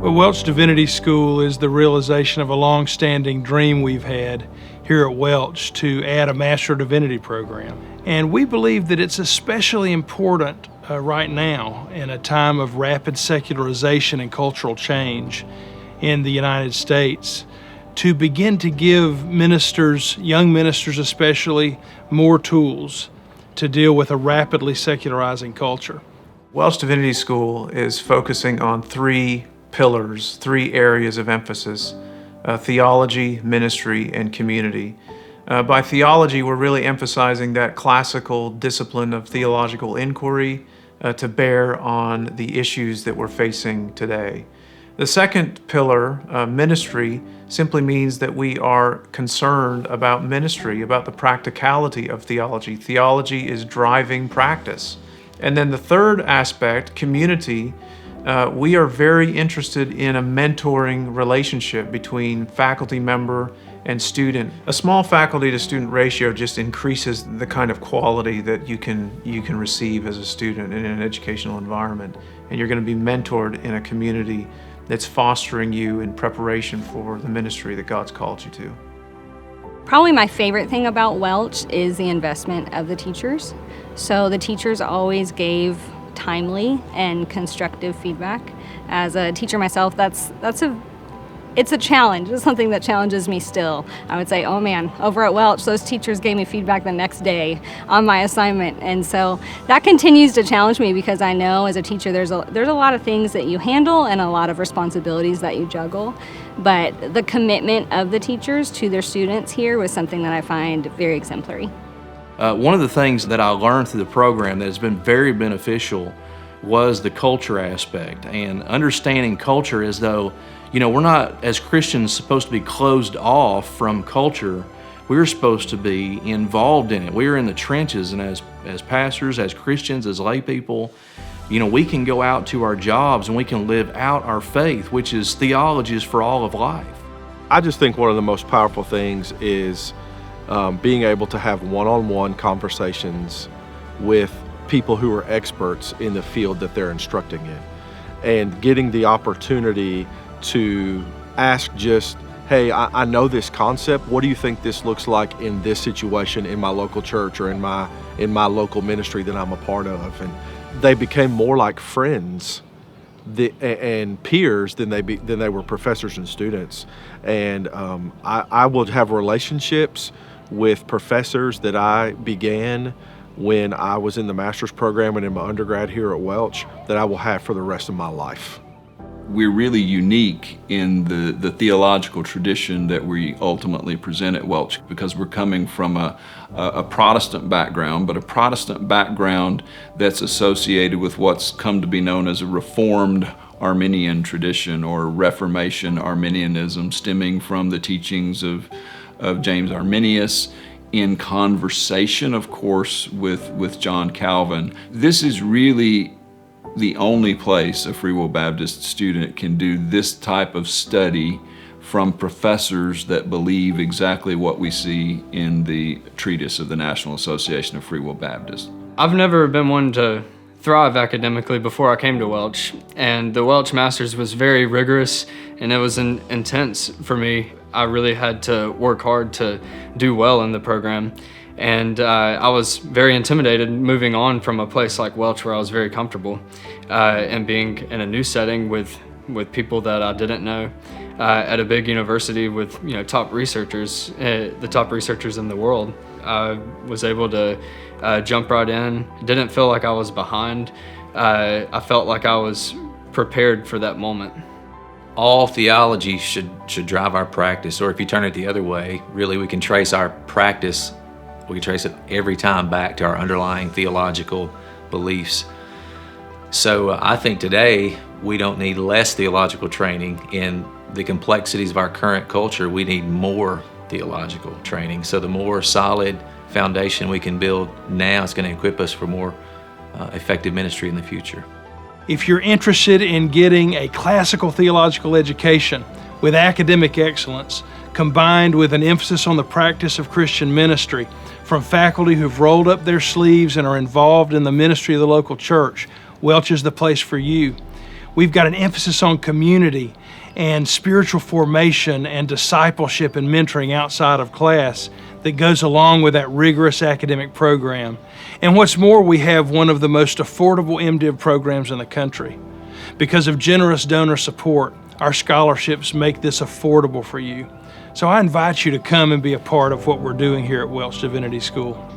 Well, Welch Divinity School is the realization of a long-standing dream we've had here at Welch to add a Master of Divinity program. And we believe that it's especially important right now in a time of rapid secularization and cultural change in the United States to begin to give ministers, young ministers especially, more tools to deal with a rapidly secularizing culture. Welch Divinity School is focusing on three pillars, three areas of emphasis: theology, ministry, and community. By theology, we're really emphasizing that classical discipline of theological inquiry to bear on the issues that we're facing today. The second pillar, ministry, simply means that we are concerned about ministry, about the practicality of theology. Theology is driving practice. And then the third aspect, community, we are very interested in a mentoring relationship between faculty member and student. A small faculty to student ratio just increases the kind of quality that you can receive as a student in an educational environment. And you're going to be mentored in a community that's fostering you in preparation for the ministry that God's called you to. Probably my favorite thing about Welch is the investment of the teachers. So the teachers always gave timely and constructive feedback. As a teacher myself, it's a challenge. It's something that challenges me still. I would say, oh man, over at Welch, those teachers gave me feedback the next day on my assignment. And so that continues to challenge me because I know as a teacher there's a lot of things that you handle and a lot of responsibilities that you juggle. But the commitment of the teachers to their students here was something that I find very exemplary. One of the things that I learned through the program that has been very beneficial was the culture aspect, and understanding culture as though, we're not, as Christians, supposed to be closed off from culture. We're supposed to be involved in it. We're in the trenches, and as pastors, as Christians, as lay people, we can go out to our jobs and we can live out our faith, which is theology is for all of life. I just think one of the most powerful things is being able to have one-on-one conversations with people who are experts in the field that they're instructing in, and getting the opportunity to ask just, hey, I know this concept. What do you think this looks like in this situation in my local church or in my local ministry that I'm a part of? And they became more like friends and peers than they were professors and students. And I would have relationships with professors that I began when I was in the master's program and in my undergrad here at Welch that I will have for the rest of my life. We're really unique in the theological tradition that we ultimately present at Welch because we're coming from a Protestant background, but a Protestant background that's associated with what's come to be known as a Reformed Arminian tradition or Reformation Arminianism, stemming from the teachings of James Arminius, in conversation, of course, with John Calvin. This is really the only place a Free Will Baptist student can do this type of study from professors that believe exactly what we see in the treatise of the National Association of Free Will Baptists. I've never been one to thrive academically before I came to Welch, and the Welch Masters was very rigorous and it was intense for me. I really had to work hard to do well in the program, and I was very intimidated moving on from a place like Welch where I was very comfortable and being in a new setting with people that I didn't know at a big university with top researchers, the top researchers in the world. I was able to jump right in. Didn't feel like I was behind. I felt like I was prepared for that moment. All theology should drive our practice, or if you turn it the other way, really we can trace our practice, we can trace it every time back to our underlying theological beliefs. So I think today we don't need less theological training in the complexities of our current culture. We need more theological training. So the more solid foundation we can build now is going to equip us for more effective ministry in the future. If you're interested in getting a classical theological education with academic excellence, combined with an emphasis on the practice of Christian ministry from faculty who've rolled up their sleeves and are involved in the ministry of the local church, Welch is the place for you. We've got an emphasis on community and spiritual formation and discipleship and mentoring outside of class that goes along with that rigorous academic program. And what's more, we have one of the most affordable M.Div programs in the country. Because of generous donor support, our scholarships make this affordable for you. So I invite you to come and be a part of what we're doing here at Welch Divinity School.